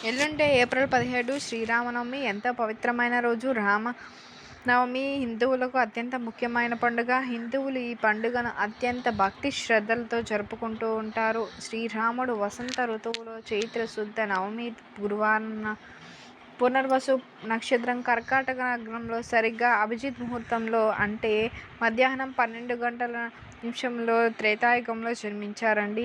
ఎల్లుండే ఏప్రిల్ 17 శ్రీరామనవమి ఎంతో పవిత్రమైన రోజు. రామనవమి హిందువులకు అత్యంత ముఖ్యమైన పండుగ. హిందువులు ఈ పండుగను అత్యంత భక్తి శ్రద్ధలతో జరుపుకుంటూ ఉంటారు. శ్రీరాముడు వసంత ఋతువులో చైత్ర శుద్ధ నవమి గురువారం పునర్వసు నక్షత్రం కర్కాటక లగ్నంలో సరిగ్గా అభిజిత్ ముహూర్తంలో అంటే మధ్యాహ్నం 12 గంటల నిమిషంలో త్రేతాయుగంలో జన్మించారండి.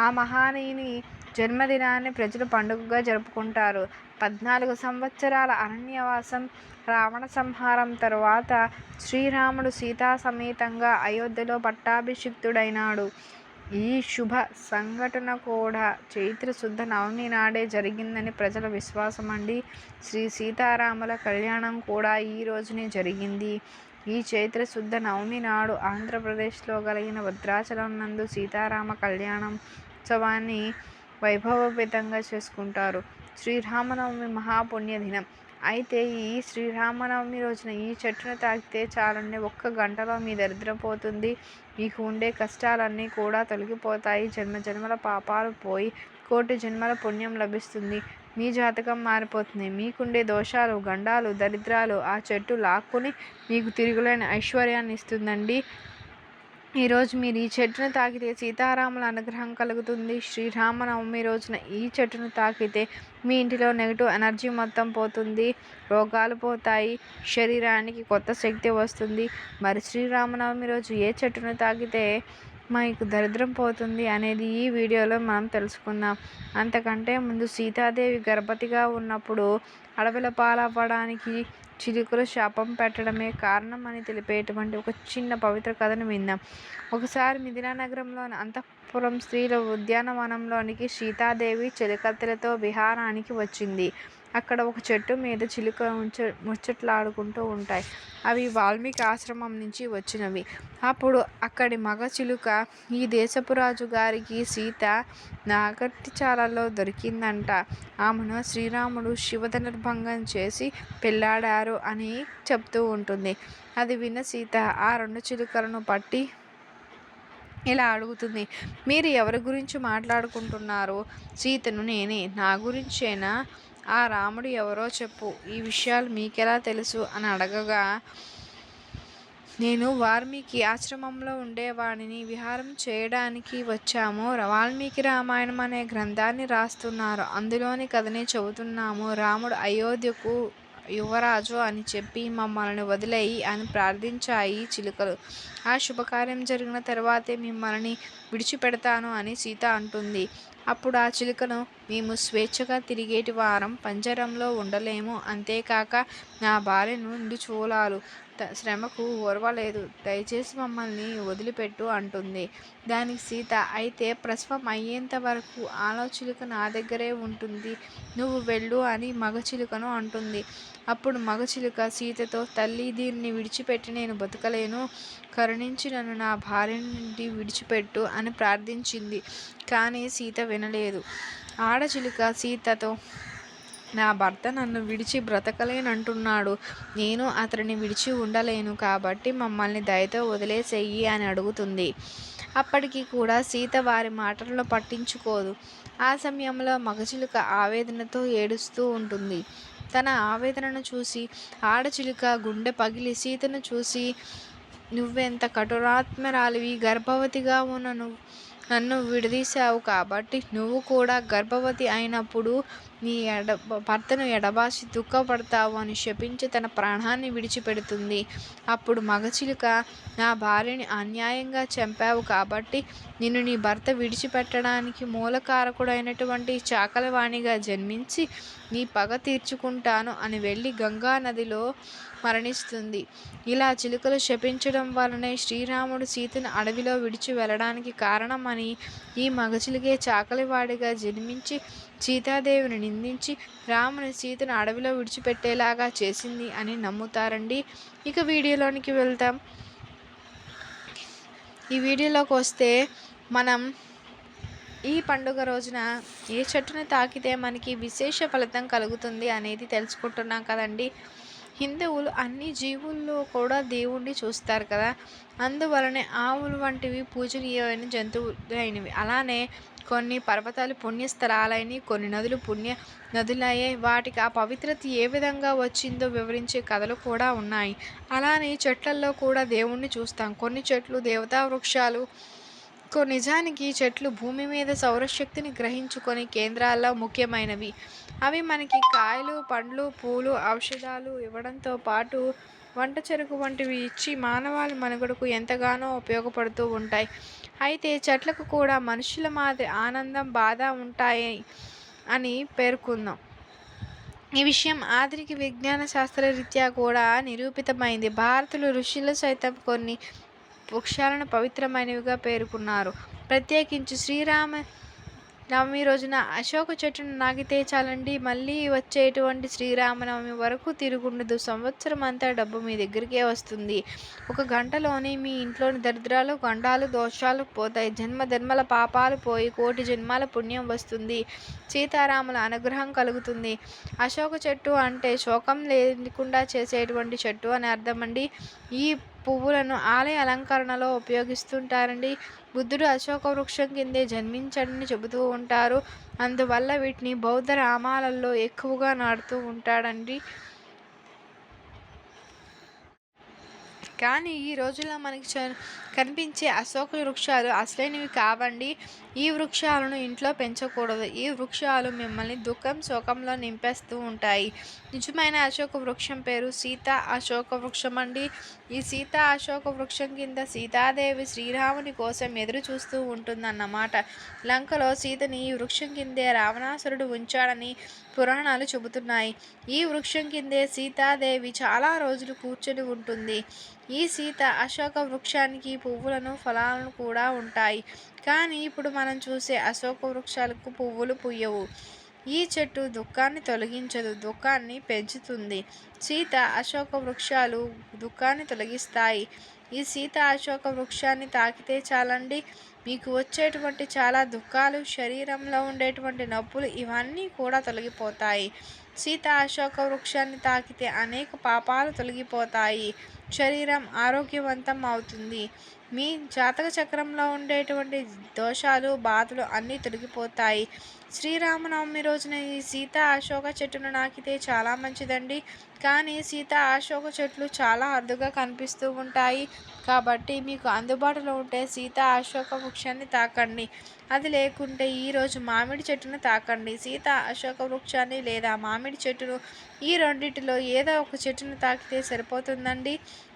ఆ మహానీయుని జన్మదినాన్ని ప్రజలు పండుగగా జరుపుకుంటారు. 14 సంవత్సరాల అరణ్యవాసం, రావణ సంహారం తరువాత శ్రీరాముడు సీతా సమేతంగా అయోధ్యలో పట్టాభిషిక్తుడైనాడు. ఈ శుభ సంఘటన కూడా చైత్ర శుద్ధ నవమి నాడే జరిగిందని ప్రజల విశ్వాసమండి. శ్రీ సీతారాముల కళ్యాణం కూడా ఈ రోజునే జరిగింది. ఈ చైత్ర శుద్ధ నవమి నాడు ఆంధ్రప్రదేశ్లో కలిగిన భద్రాచలం నందు సీతారామ కళ్యాణోత్సవాన్ని వైభవోపేతంగా చేసుకుంటారు. శ్రీరామనవమి మహాపుణ్య దినం. అయితే ఈ శ్రీరామనవమి రోజున ఈ చెట్టును తాకితే చాలండి, 1 గంటలో మీ దరిద్రం పోతుంది. మీకు ఉండే కష్టాలన్నీ కూడా తొలగిపోతాయి. జన్మజన్మల పాపాలు పోయి కోటి జన్మల పుణ్యం లభిస్తుంది. మీ జాతకం మారిపోతుంది. మీకుండే దోషాలు, గండాలు, దరిద్రాలు ఆ చెట్టు లాక్కుని మీకు తిరుగులేని ఐశ్వర్యాన్ని ఇస్తుందండి. ఈరోజు మీరు ఈ చెట్టును తాకితే సీతారాముల అనుగ్రహం కలుగుతుంది. శ్రీరామనవమి రోజున ఈ చెట్టును తాకితే మీ ఇంటిలో నెగిటివ్ ఎనర్జీ మొత్తం పోతుంది, రోగాలు పోతాయి, శరీరానికి కొత్త శక్తి వస్తుంది. మరి శ్రీరామనవమి రోజు ఏ చెట్టును తాకితే మీకు దరిద్రం పోతుంది అనేది ఈ వీడియోలో మనం తెలుసుకుందాం. అంతకంటే ముందు సీతాదేవి గర్భవతిగా ఉన్నప్పుడు అడవిల పాలవ్వడానికి చిలుకలు శాపం పెట్టడమే కారణం అని తెలిపేటువంటి ఒక చిన్న పవిత్ర కథను విందాం. ఒకసారి మిథిలా నగరంలోని అంతఃపురం స్త్రీల ఉద్యానవనంలోనికి సీతాదేవి చిలుకత్తెలతో విహారానికి వచ్చింది. అక్కడ ఒక చెట్టు మీద చిలుకలు ముచ్చట్లాడుకుంటూ ఉంటాయి. అవి వాల్మీకి ఆశ్రమం నుంచి వచ్చినవి. అప్పుడు అక్కడి మగ చిలుక, ఈ దేశపు రాజు గారికి సీత నాగటిచాలలో దొరికిందంట. ఆమెను శ్రీరాముడు శివధనుర్భంగం చేసి పెళ్ళాడారు అని చెప్తూ ఉంటుంది. అది విన్న సీత ఆ 2 చిలుకలను పట్టి ఇలా అడుగుతుంది, మీరు ఎవరి గురించి మాట్లాడుకుంటున్నారు? సీతను, నేనే. నా గురించేనా? ఆ రాముడు ఎవరో చెప్పు, ఈ విషయాలు మీకెలా తెలుసు అని అడగగా, నేను వాల్మీకి ఆశ్రమంలో ఉండేవాడిని, విహారం చేయడానికి వచ్చాము. వాల్మీకి రామాయణం అనే గ్రంథాన్ని రాస్తున్నారు, అందులోని కథనే చెబుతున్నాము. రాముడు అయోధ్యకు యువరాజు అని చెప్పి మమ్మల్ని వదిలేయి అని ప్రార్థించాయి చిలుకలు. ఆ శుభకార్యం జరిగిన తర్వాతే మిమ్మల్ని విడిచిపెడతాను అని సీత అంటుంది. అప్పుడు ఆ చిలుకను, మేము స్వేచ్ఛగా తిరిగేటి వారం, పంజరంలో ఉండలేము. అంతేకాక నా భార్యను 2 చూలాలు శ్రమకు ఓర్వలేదు. దయచేసి మమ్మల్ని వదిలిపెట్టు అంటుంది. దానికి సీత, అయితే ప్రసవం అయ్యేంత వరకు ఆలో చిలుక నా దగ్గరే ఉంటుంది, నువ్వు వెళ్ళు అని మగ చిలుకను అంటుంది. అప్పుడు మగ చిలుక సీతతో, తల్లి, దీన్ని విడిచిపెట్టి నేను బతకలేను, కరుణించి నన్ను నా భార్య నుండి విడిచిపెట్టు అని ప్రార్థించింది. కానీ సీత వినలేదు. ఆడచిలుక సీతతో, నా భర్త నన్ను విడిచి బ్రతకలేనంటున్నాడు, నేను అతడిని విడిచి ఉండలేను, కాబట్టి మమ్మల్ని దయతో వదిలేసేయి అని అడుగుతుంది. అప్పటికి కూడా సీత వారి మాటలను పట్టించుకోదు. ఆ సమయంలో మగచిలుక ఆవేదనతో ఏడుస్తూ ఉంటుంది. తన ఆవేదనను చూసి ఆడచిలుక గుండె పగిలి సీతను చూసి, నువ్వెంత కఠోరాత్మరాలివి, గర్భవతిగా ఉన్న నన్ను విడదీశావు కాబట్టి నువ్వు కూడా గర్భవతి అయినప్పుడు నీ భర్తను ఎడబాసి దుఃఖపడతావు అని శపించి తన ప్రాణాన్ని విడిచిపెడుతుంది. అప్పుడు మగచిలుక, నా భార్యని అన్యాయంగా చంపావు కాబట్టి నిన్ను నీ భర్త విడిచిపెట్టడానికి మూలకారకుడైనటువంటి చాకలవాణిగా జన్మించి నీ పగ తీర్చుకుంటాను అని వెళ్ళి గంగా నదిలో మరణిస్తుంది. ఇలా చిలుకలు శపించడం వలనే శ్రీరాముడు సీతను అడవిలో విడిచి వెళ్ళడానికి కారణమని, ఈ మగచిలుకే చాకలివాడిగా జన్మించి సీతాదేవిని నిందించి రాముని సీతను అడవిలో విడిచిపెట్టేలాగా చేసింది అని నమ్ముతారండి. ఇక వీడియోలోనికి వెళ్తాం. ఈ వీడియోలోకి వస్తే మనం ఈ పండుగ రోజున ఏ చెట్టును తాకితే మనకి విశేష ఫలితం కలుగుతుంది అనేది తెలుసుకుంటున్నాం కదండి. హిందువులు అన్ని జీవుల్లో కూడా దేవుణ్ణి చూస్తారు కదా, అందువలనే ఆవులు వంటివి పూజనీయమైన జంతువులైనవి. అలానే కొన్ని పర్వతాలు పుణ్యస్థలాలైనవి, కొన్ని నదులు పుణ్య నదులయ్యాయి. వాటికి ఆ పవిత్రత ఏ విధంగా వచ్చిందో వివరించే కథలు కూడా ఉన్నాయి. అలానే చెట్లల్లో కూడా దేవుణ్ణి చూస్తాం. కొన్ని చెట్లు దేవతా వృక్షాలు. నిజానికి చెట్లు భూమి మీద సౌరశక్తిని గ్రహించుకొని కేంద్రాల్లో ముఖ్యమైనవి. అవి మనకి కాయలు, పండ్లు, పూలు, ఔషధాలు ఇవ్వడంతో పాటు వంట చెరకు వంటివి ఇచ్చి మానవాళి మనుగడకు ఎంతగానో ఉపయోగపడుతూ ఉంటాయి. అయితే చెట్లకు కూడా మనుషుల మాదిరి ఆనందం, బాధ ఉంటాయి అని పేర్కొందాం. ఈ విషయం ఆధునిక విజ్ఞాన శాస్త్రరీత్యా కూడా నిరూపితమైంది. భారతీయులు ఋషులు సైతం కొన్ని వృక్షాలను పవిత్రమైనవిగా పేర్కొన్నారు. ప్రత్యేకించి శ్రీరామనవమి రోజున అశోక చెట్టును నాకితే చాలండి, మళ్ళీ వచ్చేటువంటి శ్రీరామనవమి వరకు తిరుగుండదు. సంవత్సరం అంతా డబ్బు మీ దగ్గరికే వస్తుంది. ఒక గంటలోనే మీ ఇంట్లోని దరిద్రాలు, గండాలు, దోషాలు పోతాయి. జన్మల పాపాలు పోయి కోటి జన్మాల పుణ్యం వస్తుంది. సీతారాముల అనుగ్రహం కలుగుతుంది. అశోక చెట్టు అంటే శోకం లేకుండా చేసేటువంటి చెట్టు అని అర్థమండి. ఈ పువ్వులను ఆలయ అలంకరణలో ఉపయోగిస్తుంటారండి. బుద్ధుడు అశోక వృక్షం కిందే జన్మించాడని చెబుతూ ఉంటారు. అందువల్ల వీటిని బౌద్ధ రామాలలో ఎక్కువగా నాటుతూ ఉంటాడండి. కానీ ఈ రోజుల్లో మనకి కనిపించే అశోక వృక్షాలు అసలైనవి కావండి. ఈ వృక్షాలను ఇంట్లో పెంచకూడదు. ఈ వృక్షాలు మిమ్మల్ని దుఃఖం, శోకంలో నింపేస్తూ ఉంటాయి. నిజమైన అశోక వృక్షం పేరు సీతా అశోక వృక్షం అండి. ఈ సీతా అశోక వృక్షం కింద సీతాదేవి శ్రీరాముని కోసం ఎదురు చూస్తూ ఉంటుందన్నమాట. లంకలో సీతని ఈ వృక్షం కిందే రావణాసురుడు ఉంచాడని పురాణాలు చెబుతున్నాయి. ఈ వృక్షం కిందే సీతాదేవి చాలా రోజులు కూర్చొని ఉంటుంది. ఈ సీత అశోక వృక్షానికి పువ్వులను, ఫలాలను కూడా ఉంటాయి. కానీ ఇప్పుడు మనం చూసే అశోక వృక్షాలకు పువ్వులు పూయవు. ఈ చెట్టు దుఃఖాన్ని తొలగించదు, దుఃఖాన్ని పెంచుతుంది. సీత అశోక వృక్షాలు దుఃఖాన్ని తొలగిస్తాయి. ఈ సీత అశోక వృక్షాన్ని తాకితే చాలండి, మీకు వచ్చేటువంటి చాలా దుఃఖాలు, శరీరంలో ఉండేటువంటి నొప్పులు ఇవన్నీ కూడా తొలగిపోతాయి. సీత అశోక వృక్షాన్ని తాకితే అనేక పాపాలు తొలగిపోతాయి. శరీరం ఆరోగ్యవంతం అవుతుంది. మీ జాతక చక్రంలో ఉండేటువంటి దోషాలు, బాధలు అన్నీ తొలగిపోతాయి. శ్రీరామనవమి రోజున ఈ సీతా అశోక చెట్టును నాకితే చాలా మంచిదండి. కానీ సీతా అశోక చెట్లు చాలా అరుదుగా కనిపిస్తూ ఉంటాయి. కాబట్టి మీకు అందుబాటులో ఉంటే సీతా అశోక వృక్షాన్ని తాకండి. అది లేకుంటే ఈరోజు మామిడి చెట్టును తాకండి. సీతా అశోక వృక్షాన్ని లేదా మామిడి చెట్టును, ఈ రెండింటిలో ఏదో ఒక చెట్టును తాకితే సరిపోతుందండి.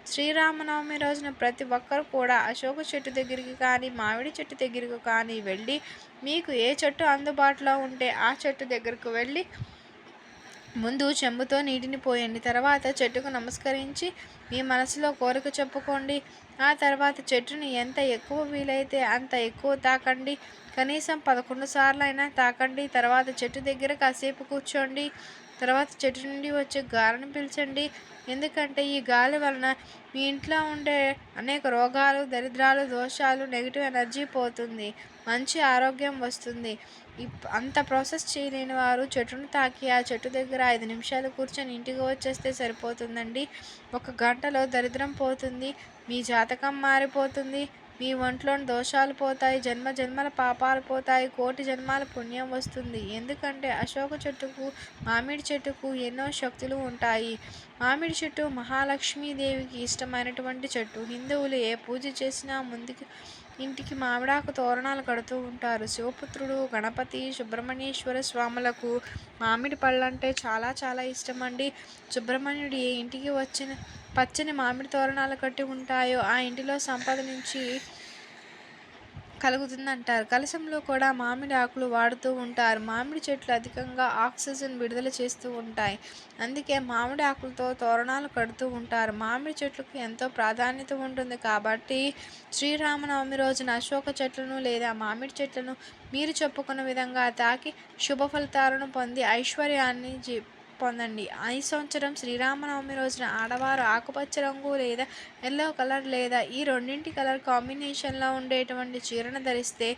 శ్రీరామనవమి రోజున ప్రతి ఒక్కరు కూడా అశోక చెట్టు దగ్గరికి కానీ, మామిడి చెట్టు దగ్గరకు కానీ వెళ్ళి, మీకు ఏ చెట్టు అందుబాటులో ఉంటే ఆ చెట్టు దగ్గరకు వెళ్ళి ముందు చెంబుతో నీటిని పోయండి. తర్వాత చెట్టుకు నమస్కరించి మీ మనసులో కోరిక చెప్పుకోండి. ఆ తర్వాత చెట్టుని ఎంత ఎక్కువ వీలైతే అంత ఎక్కువ తాకండి. కనీసం 11 సార్లు అయినా తాకండి. తర్వాత చెట్టు దగ్గర కాసేపు కూర్చోండి. తర్వాత చెట్టు నుండి వచ్చే గాలిని పీల్చండి. ఎందుకంటే ఈ గాలి వలన మీ ఇంట్లో ఉండే అనేక రోగాలు, దరిద్రాలు, దోషాలు, నెగిటివ్ ఎనర్జీ పోతుంది. మంచి ఆరోగ్యం వస్తుంది. అంత ప్రాసెస్ చేయలేని వారు చెట్టును తాకి ఆ చెట్టు దగ్గర 5 నిమిషాలు కూర్చొని ఇంటికి వచ్చేస్తే సరిపోతుందండి. 1 గంటలో దరిద్రం పోతుంది. మీ జాతకం మారిపోతుంది. మీ ఒంట్లోని దోషాలు పోతాయి. జన్మల పాపాలు పోతాయి. కోటి జన్మాల పుణ్యం వస్తుంది. ఎందుకంటే అశోక చెట్టుకు, మామిడి చెట్టుకు ఎన్నో శక్తులు ఉంటాయి. మామిడి చెట్టు మహాలక్ష్మీదేవికి ఇష్టమైనటువంటి చెట్టు. హిందువులు ఏ పూజ చేసినా ముందుకు ఇంటికి మామిడాకు తోరణాలు కడుతూ ఉంటారు. శివపుత్రుడు, గణపతి, సుబ్రహ్మణ్యేశ్వర స్వాములకు మామిడి పళ్ళంటే చాలా చాలా ఇష్టమండి. సుబ్రహ్మణ్యుడు ఏ ఇంటికి వచ్చిన పచ్చని మామిడి తోరణాలు కట్టి ఉంటాయో ఆ ఇంటిలో సంపద నుంచి కలుగుతుందంటారు. కలశంలో కూడా మామిడి ఆకులు వాడుతూ ఉంటారు. మామిడి చెట్లు అధికంగా ఆక్సిజన్ విడుదల చేస్తూ ఉంటాయి. అందుకే మామిడి ఆకులతో తోరణాలు కడుతూ ఉంటారు. మామిడి చెట్లకు ఎంతో ప్రాధాన్యత ఉంటుంది. కాబట్టి శ్రీరామనవమి రోజున అశోక చెట్లను లేదా మామిడి చెట్లను మీరు చెప్పుకున్న విధంగా తాకి శుభ ఫలితాలను పొంది ఐశ్వర్యాన్ని పొందండి. ఈ సంవత్సరం శ్రీరామనవమి రోజున ఆడవారు ఆకుపచ్చ రంగు లేదా ఎల్లో కలర్ లేదా ఈ రెండింటి కలర్ కాంబినేషన్లో ఉండేటువంటి చీరను ధరిస్తే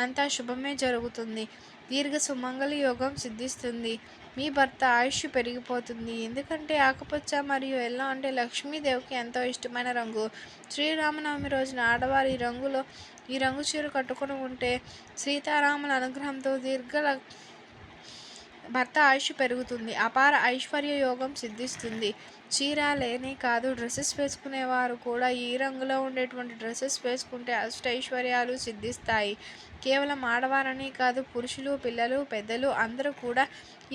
అంతా శుభమే జరుగుతుంది. దీర్ఘ సుమంగళి యోగం సిద్ధిస్తుంది. మీ భర్త ఆయుష్ పెరిగిపోతుంది. ఎందుకంటే ఆకుపచ్చ మరియు ఎల్లో అంటే లక్ష్మీదేవికి ఎంతో ఇష్టమైన రంగు. శ్రీరామనవమి రోజున ఆడవారు ఈ రంగు చీర కట్టుకుని ఉంటే సీతారాముల అనుగ్రహంతో భర్త ఆయుష్ పెరుగుతుంది. అపార ఐశ్వర్య యోగం సిద్ధిస్తుంది. చీరలేనే కాదు, డ్రెస్సెస్ వేసుకునేవారు కూడా ఈ రంగులో ఉండేటువంటి డ్రెస్సెస్ వేసుకుంటే అష్టైశ్వర్యాలు సిద్ధిస్తాయి. కేవలం ఆడవారని కాదు, పురుషులు, పిల్లలు, పెద్దలు అందరూ కూడా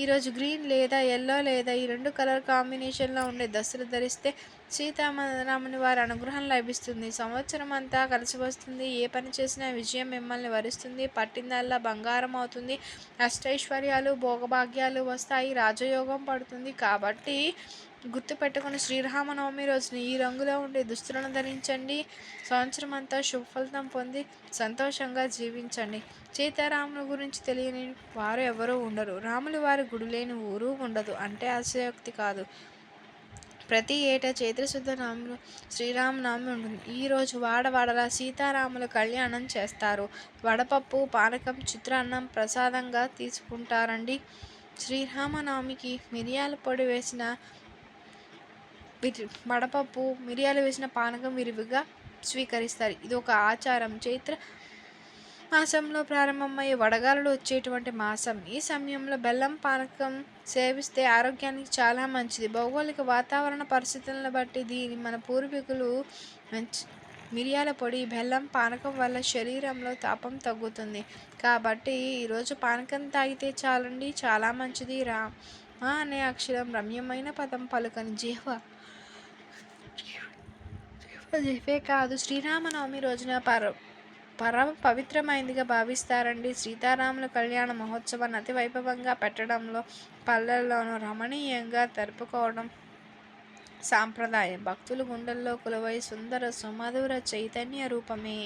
ఈరోజు గ్రీన్ లేదా ఎల్లో లేదా ఈ 2 కలర్ కాంబినేషన్లో ఉండే దుస్తులు ధరిస్తే సీతారాముని వారి అనుగ్రహం లభిస్తుంది. సంవత్సరం అంతా కలిసి వస్తుంది. ఏ పని చేసినా విజయం మిమ్మల్ని వరిస్తుంది. పట్టిందల్లా బంగారం అవుతుంది. అష్టైశ్వర్యాలు, భోగభాగ్యాలు వస్తాయి. రాజయోగం పడుతుంది. కాబట్టి గుర్తుపెట్టుకుని శ్రీరామనవమి రోజున ఈ రంగులో ఉండే దుస్తులను ధరించండి. సంవత్సరం అంతా శుభ ఫలితం పొంది సంతోషంగా జీవించండి. సీతారాముల గురించి తెలియని వారు ఎవరూ ఉండరు. రాములు వారి గుడి లేని ఊరు ఉండదు అంటే అతిశయోక్తి కాదు. ప్రతి ఏటా చైత్రశుద్ధ శ్రీరామనవమి ఉంటుంది. ఈరోజు వాడవాడలా సీతారాముల కళ్యాణం చేస్తారు. వడపప్పు, పానకం, చిత్రాన్నం ప్రసాదంగా తీసుకుంటారండి. శ్రీరామనవమికి మిరియాల పొడి వేసిన వడపప్పు, మిరియాలు వేసిన పానకం విరివిగా స్వీకరిస్తారు. ఇది ఒక ఆచారం. చైత్ర మాసంలో ప్రారంభమయ్యే వడగాలులు వచ్చేటువంటి మాసం. ఈ సమయంలో బెల్లం పానకం సేవిస్తే ఆరోగ్యానికి చాలా మంచిది. భౌగోళిక వాతావరణ పరిస్థితులను బట్టి మన పూర్వీకులు మిరియాల పొడి, బెల్లం పానకం వల్ల శరీరంలో తాపం తగ్గుతుంది. కాబట్టి ఈరోజు పానకం తాగితే చాలండి, చాలా మంచిది. రామ అనే అక్షరం రమ్యమైన పదం పలుకని జీవ కాదు, శ్రీరామనవమి రోజున పరమ పవిత్రమైనదిగా భావిస్తారండి. సీతారాముల కళ్యాణ మహోత్సవాన్ని అతి వైభవంగా పెట్టడంలో, పల్లెల్లోనూ రమణీయంగా జరుపుకోవడం సాంప్రదాయం. భక్తులు గుండెల్లో కొలువై సుందర సుమధుర చైతన్య రూపమే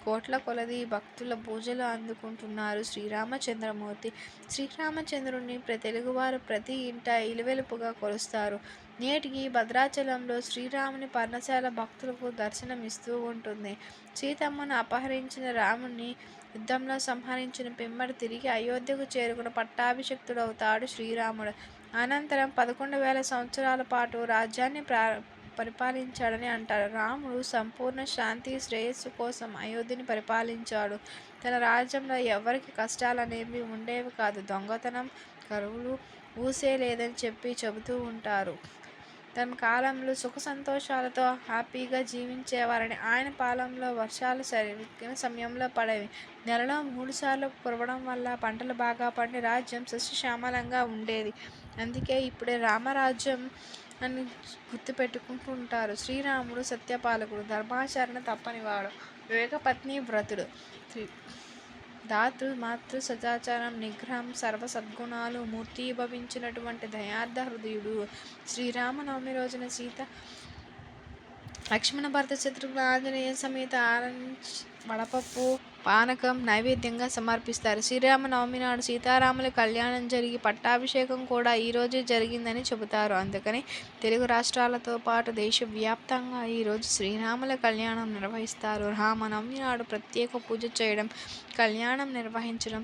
కోట్ల కొలది భక్తుల పూజలు అందుకుంటున్నారు శ్రీరామచంద్రమూర్తి. శ్రీరామచంద్రుని తెలుగువారు ప్రతి ఇంట ఇలువెలుపుగా కొలుస్తారు. నేటికి భద్రాచలంలో శ్రీరాముని పర్ణశాల భక్తులకు దర్శనమిస్తూ ఉంటుంది. సీతమ్మను అపహరించిన రాముని యుద్ధంలో సంహరించిన పిమ్మడి తిరిగి అయోధ్యకు చేరుకున్న పట్టాభిషిక్తుడవుతాడు శ్రీరాముడు. అనంతరం 11,000 సంవత్సరాల పాటు రాజ్యాన్ని పరిపాలించాడని అంటారు. రాముడు సంపూర్ణ శాంతి, శ్రేయస్సు కోసం అయోధ్యని పరిపాలించాడు. తన రాజ్యంలో ఎవరికి కష్టాలనేవి ఉండేవి కాదు. దొంగతనం, కరువులు ఊసే లేదని చెబుతూ ఉంటారు. తమ కాలంలో సుఖ సంతోషాలతో హ్యాపీగా జీవించేవారని. ఆయన పాలనలో వర్షాలు సరైన సమయంలో పడేవి. నెలలో 3 సార్లు కురవడం వల్ల పంటలు బాగా పండి రాజ్యం సస్యశ్యామలంగా ఉండేది. అందుకే ఇప్పుడే రామరాజ్యం అని గుర్తుపెట్టుకుంటూ ఉంటారు. శ్రీరాముడు సత్యపాలకుడు, ధర్మాచరణ తప్పనివాడు, వివేకపత్ని వ్రతుడు, దాతృ మాతృ సదాచారం, నిగ్రహం, సర్వ సద్గుణాలు మూర్తీభవించినటువంటి దయార్థ హృదయుడు. శ్రీరామనవమి రోజున సీత, లక్ష్మణ, భరత, శత్రుఘ్న, ఆంజనేయ సమేత వడపప్పు, పానకం నైవేద్యంగా సమర్పిస్తారు. శ్రీరామనవమి నాడు సీతారాముల కళ్యాణం జరిగి పట్టాభిషేకం కూడా ఈరోజే జరిగిందని చెబుతారు. అందుకని తెలుగు రాష్ట్రాలతో పాటు దేశవ్యాప్తంగా ఈరోజు శ్రీరాముల కళ్యాణం నిర్వహిస్తారు. రామనవమి నాడు ప్రత్యేక పూజ చేయడం, కళ్యాణం నిర్వహించడం,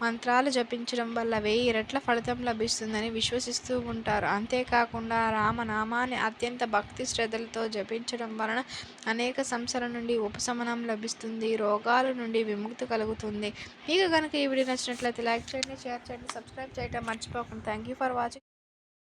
మంత్రాలు జపించడం వల్ల 1000 రెట్ల ఫలితం లభిస్తుందని విశ్వసిస్తూ ఉంటారు. అంతేకాకుండా రామనామాన్ని అత్యంత భక్తి శ్రద్ధలతో జపించడం వలన అనేక సమస్యల నుండి ఉపశమనం లభిస్తుంది, రోగాల నుండి విముక్తి కలుగుతుంది. మీకు కనుక ఈ వీడియో నచ్చినట్లయితే లైక్ చేయండి, షేర్ చేయండి, సబ్స్క్రైబ్ చేయడం మర్చిపోకండి. Thank you for watching.